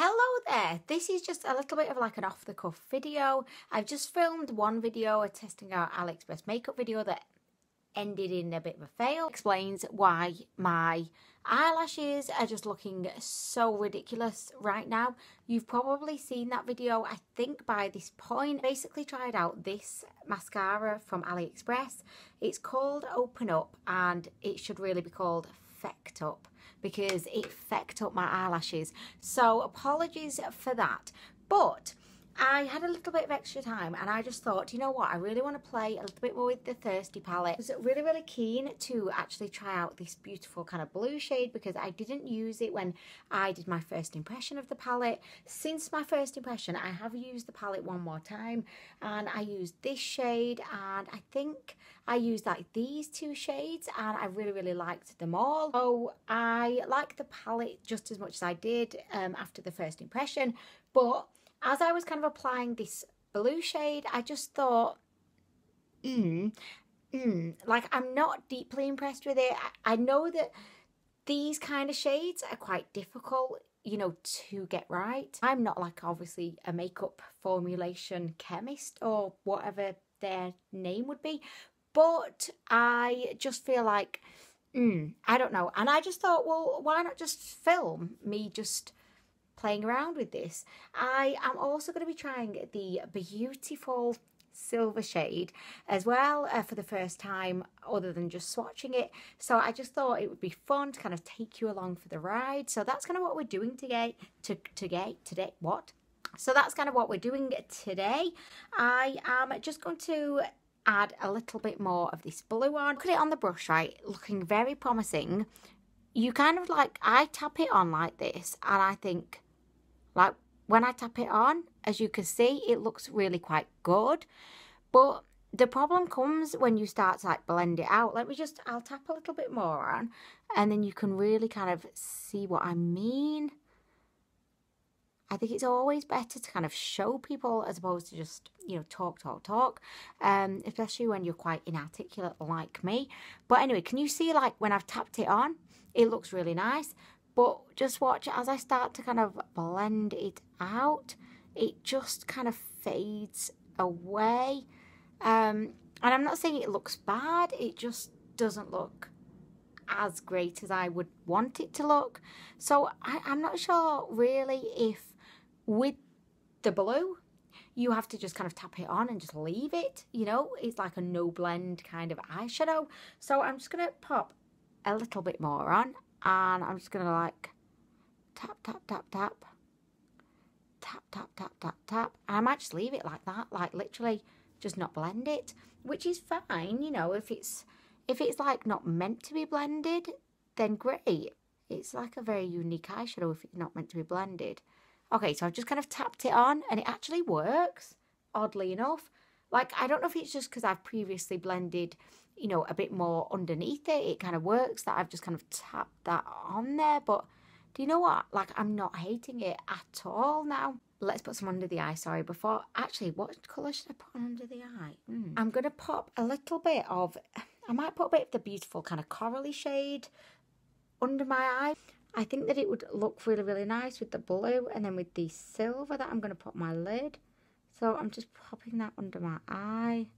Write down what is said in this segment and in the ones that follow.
Hello there, this is just a little bit of like an off-the-cuff video. I've just filmed one video, a testing out AliExpress makeup video that ended in a bit of a fail. Explains why my eyelashes are just looking so ridiculous right now. You've probably seen that video, I think, by this point. Basically tried out this mascara from AliExpress. It's called Open Up and it should really be called Fecked Up, because it fecked up my eyelashes. So apologies for that. But I had a little bit of extra time and I just thought, you know what, I really want to play a little bit more with the Thirsty palette. I was really keen to actually try out this beautiful kind of blue shade because I didn't use it when I did my first impression of the palette. Since my first impression, I have used the palette one more time and I used this shade, and I think I used like these two shades and I really liked them all. So I like the palette just as much as I did after the first impression, but as I was kind of applying this blue shade, I just thought, like I'm not deeply impressed with it. I know that these kind of shades are quite difficult, you know, to get right. I'm not like obviously a makeup formulation chemist or whatever their name would be, but I just feel like, I don't know. And I just thought, well, why not just film me just playing around with this. I am also going to be trying the beautiful silver shade as well for the first time, other than just swatching it. So I just thought it would be fun to kind of take you along for the ride. So that's kind of what we're doing today. So that's kind of what we're doing today. I am just going to add a little bit more of this blue on. Look at it on the brush, right? Looking very promising. You kind of like, I tap it on like this and I think, like when I tap it on, as you can see, it looks really quite good. But the problem comes when you start to like blend it out. I'll tap a little bit more on and then you can really kind of see what I mean. I think it's always better to kind of show people as opposed to just, you know, talk. Especially when you're quite inarticulate like me. But anyway, can you see like when I've tapped it on, it looks really nice. But just watch as I start to kind of blend it out, it just kind of fades away. And I'm not saying it looks bad, it just doesn't look as great as I would want it to look. So I'm not sure really if with the blue, you have to just kind of tap it on and just leave it, you know, it's like a no blend kind of eyeshadow. So I'm just going to pop a little bit more on. And I'm just going to like tap. And I might just leave it like that, like literally just not blend it, which is fine, you know, if it's like not meant to be blended, then great. It's like a very unique eyeshadow if it's not meant to be blended. Okay, so I've just kind of tapped it on and it actually works, oddly enough. Like, I don't know if it's just because I've previously blended, you know, a bit more underneath it. It kind of works that I've just kind of tapped that on there. But do you know what? Like, I'm not hating it at all now. Let's put some under the eye, sorry, before... Actually, what colour should I put on under the eye? I'm going to pop a little bit of... I might put a bit of the beautiful kind of corally shade under my eye. I think that it would look really nice with the blue and then with the silver that I'm going to put my lid. So I'm just popping that under my eye.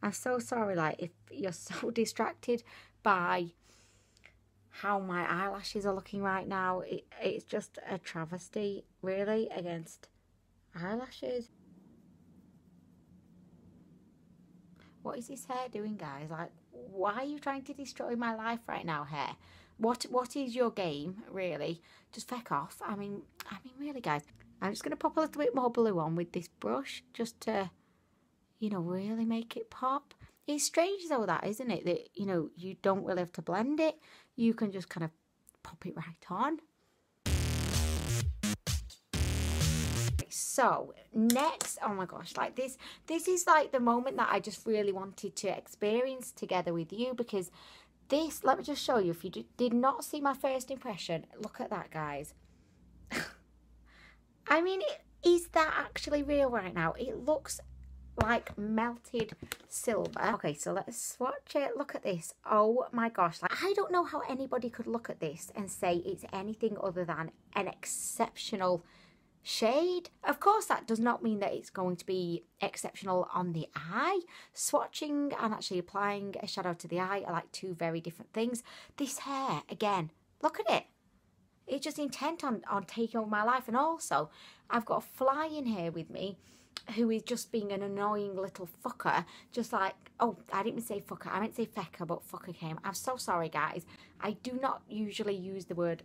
I'm so sorry, like, if you're so distracted by how my eyelashes are looking right now. It's just a travesty, really, against eyelashes. What is this hair doing, guys? Like, why are you trying to destroy my life right now, hair? What is your game, really? Just feck off. I mean, really, guys. I'm just going to pop a little bit more blue on with this brush just to, you know, really make it pop. It's strange though, that, isn't it? That, you know, you don't really have to blend it. You can just kind of pop it right on. So next, oh my gosh, like this is like the moment that I just really wanted to experience together with you, because this, let me just show you, if you did not see my first impression, look at that, guys. I mean, is that actually real right now? It looks like melted silver. Okay, so let's swatch it. Look at this. Oh my gosh, like, I don't know how anybody could look at this and say it's anything other than an exceptional shade. Of course, that does not mean that it's going to be exceptional on the eye. Swatching and actually applying a shadow to the eye are like two very different things. This hair, again, look at it. It's just intent on taking over my life. And also, I've got a fly in here with me who is just being an annoying little fucker. Just like, oh, I didn't say fucker. I meant to say fecker, but fucker came. I'm so sorry, guys. I do not usually use the word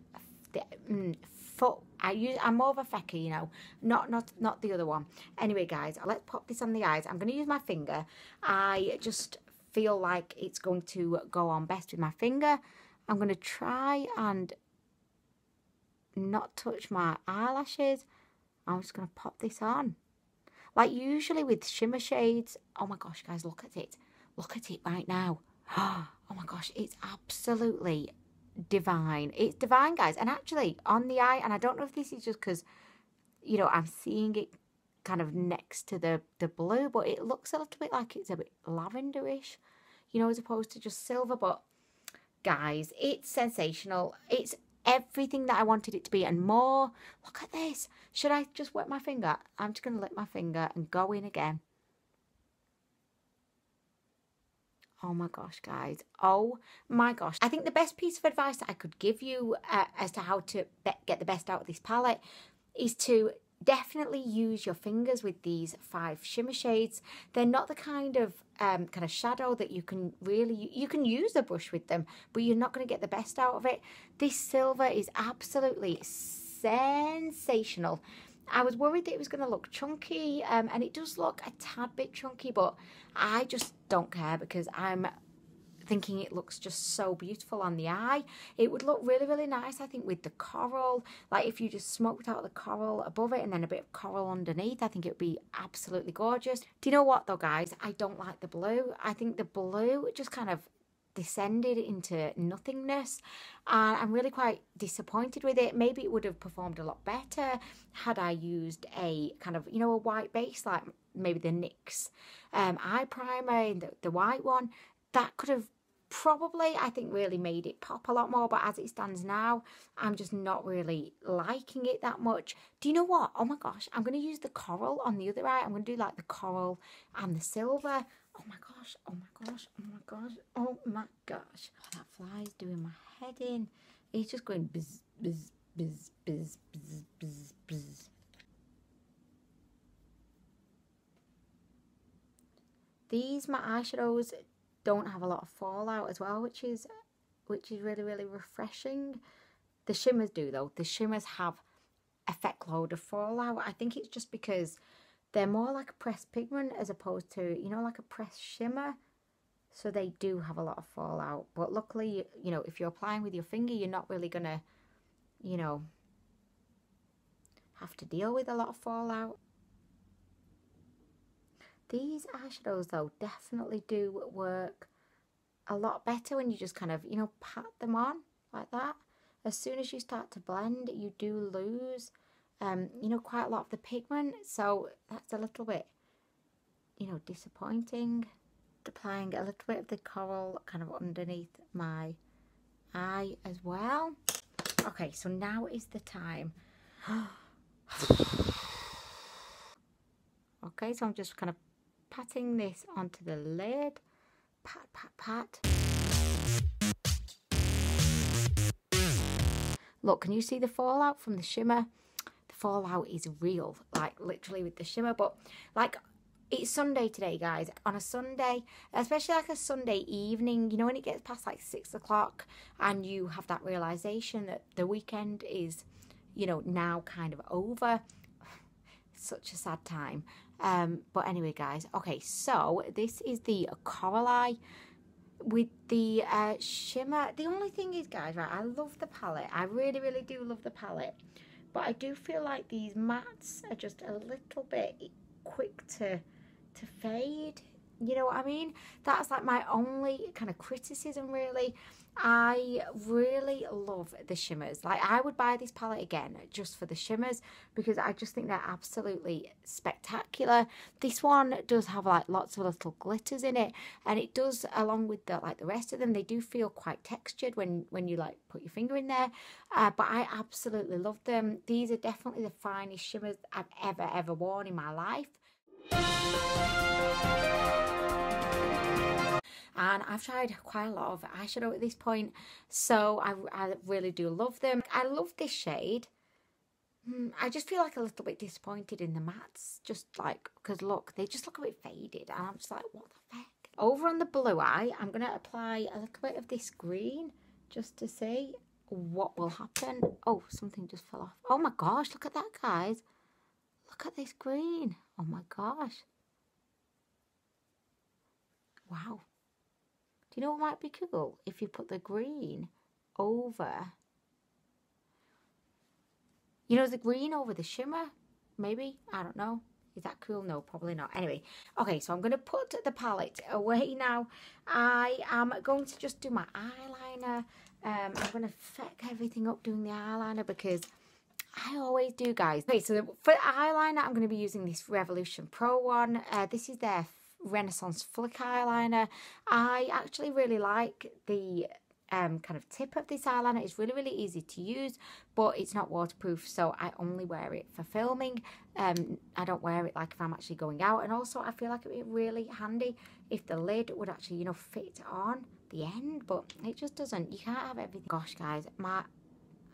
foot. I'm more of a fecker, you know, not the other one. Anyway, guys, let's pop this on the eyes. I'm going to use my finger. I just feel like it's going to go on best with my finger. I'm going to try and not touch my eyelashes. I'm just going to pop this on. Like usually with shimmer shades, oh my gosh, guys, look at it. Look at it right now. Oh my gosh, it's absolutely divine. It's divine, guys. And actually on the eye, and I don't know if this is just because, you know, I'm seeing it kind of next to the blue, but it looks a little bit like it's a bit lavenderish, you know, as opposed to just silver. But guys, it's sensational. It's everything that I wanted it to be and more. Look at this. Should I just wet my finger? I'm just going to lick my finger and go in again. Oh my gosh, guys. Oh my gosh. I think the best piece of advice that I could give you as to how to get the best out of this palette is to definitely use your fingers with these 5 shimmer shades. They're not the kind of shadow that you can really, you can use a brush with them, but you're not going to get the best out of it. This silver is absolutely sensational. I was worried that it was going to look chunky, and it does look a tad bit chunky, but I just don't care because I'm thinking it looks just so beautiful on the eye. It would look really, really nice, I think, with the coral. Like if you just smoked out the coral above it and then a bit of coral underneath, I think it would be absolutely gorgeous. Do you know what though, guys? I don't like the blue. I think the blue just kind of descended into nothingness, and I'm really quite disappointed with it. Maybe it would have performed a lot better had I used a kind of, you know, a white base, like maybe the NYX eye primer, the white one. That could have probably, I think, really made it pop a lot more. But as it stands now, I'm just not really liking it that much. Do you know what? Oh my gosh, I'm going to use the coral on the other eye. I'm going to do like the coral and the silver. Oh my gosh, oh my gosh, oh my gosh, oh my gosh. Oh, that fly's doing my head in. It's just going buzz, buzz, buzz, buzz, buzz, buzz, buzz. These, my eyeshadows, don't have a lot of fallout as well, which is really, really refreshing. The shimmers do though. The shimmers have a feck load of fallout. I think it's just because they're more like a pressed pigment as opposed to, you know, like a pressed shimmer. So they do have a lot of fallout. But luckily, you know, if you're applying with your finger, you're not really gonna, you know, have to deal with a lot of fallout. These eyeshadows though definitely do work a lot better when you just kind of, you know, pat them on like that. As soon as you start to blend, you do lose, you know, quite a lot of the pigment. So that's a little bit, you know, disappointing. Applying a little bit of the coral kind of underneath my eye as well. Okay, so now is the time. Okay, so I'm just kind of patting this onto the lid. Pat, pat, pat. Look, can you see the fallout from the shimmer? The fallout is real, like literally with the shimmer. But like, it's Sunday today, guys. On a Sunday, especially like a Sunday evening, you know, when it gets past like 6 o'clock and you have that realization that the weekend is, you know, now kind of over. Such a sad time. But anyway, guys, okay, so this is the coral eye with the shimmer. The only thing is, guys, right, I love the palette. I really, really do love the palette. But I do feel like these mattes are just a little bit quick to fade. You know what I mean? That's like my only kind of criticism, really. I really love the shimmers. Like, I would buy this palette again just for the shimmers because I just think they're absolutely spectacular. This one does have like lots of little glitters in it, and it does, along with the rest of them, they do feel quite textured when you like put your finger in there. But I absolutely love them. These are definitely the finest shimmers I've ever worn in my life. And I've tried quite a lot of eyeshadow at this point, so I really do love them. I love this shade. I just feel like a little bit disappointed in the mattes, just like, because look, they just look a bit faded, and I'm just like, what the heck? Over on the blue eye, I'm going to apply a little bit of this green just to see what will happen. Oh, something just fell off. Oh my gosh, look at that, guys. Look at this green. Oh my gosh. Wow. Do you know what might be cool? If you put the green over, you know, the green over the shimmer, maybe? I don't know. Is that cool? No, probably not. Anyway, okay, so I'm going to put the palette away now. I am going to just do my eyeliner. I'm going to feck everything up doing the eyeliner because I always do, guys. Okay, so for eyeliner, I'm going to be using this Revolution Pro one. This is their Renaissance Flick eyeliner. I actually really like the kind of tip of this eyeliner. It's really easy to use, but it's not waterproof, so I only wear it for filming. I don't wear it like if I'm actually going out, and also I feel like it would be really handy if the lid would actually, you know, fit on the end, but it just doesn't. You can't have everything. Gosh, guys, my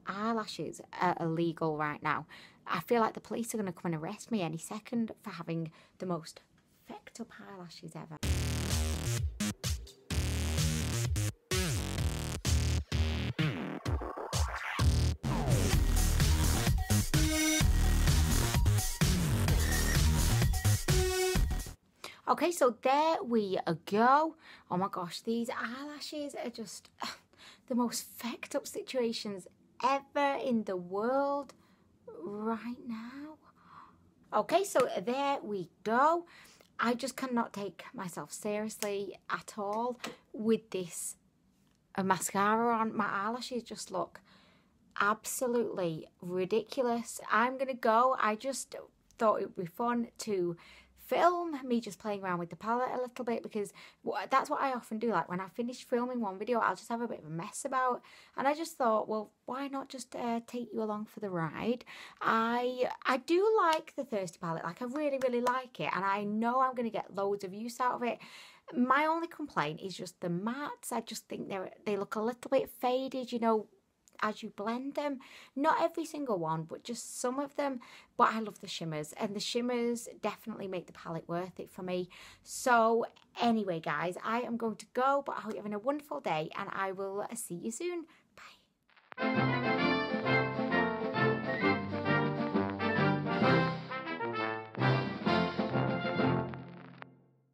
eyelashes are illegal right now. I feel like the police are going to come and arrest me any second for having the most fecked up eyelashes ever. Okay, so there we go. Oh my gosh, these eyelashes are just the most fecked up situations ever in the world right now. Okay, so there we go. I just cannot take myself seriously at all with this mascara on. My eyelashes just look absolutely ridiculous. I'm gonna go. I just thought it would be fun to film me just playing around with the palette a little bit, because that's what I often do. Like, when I finish filming one video, I'll just have a bit of a mess about, and I just thought, well, why not just take you along for the ride. I do like the Thirsty palette. Like, I really like it, and I know I'm going to get loads of use out of it. My only complaint is just the mattes. I just think they look a little bit faded, you know, as you blend them. Not every single one, but just some of them. But I love the shimmers, and the shimmers definitely make the palette worth it for me. So anyway, guys, I am going to go, but I hope you're having a wonderful day, and I will see you soon. Bye.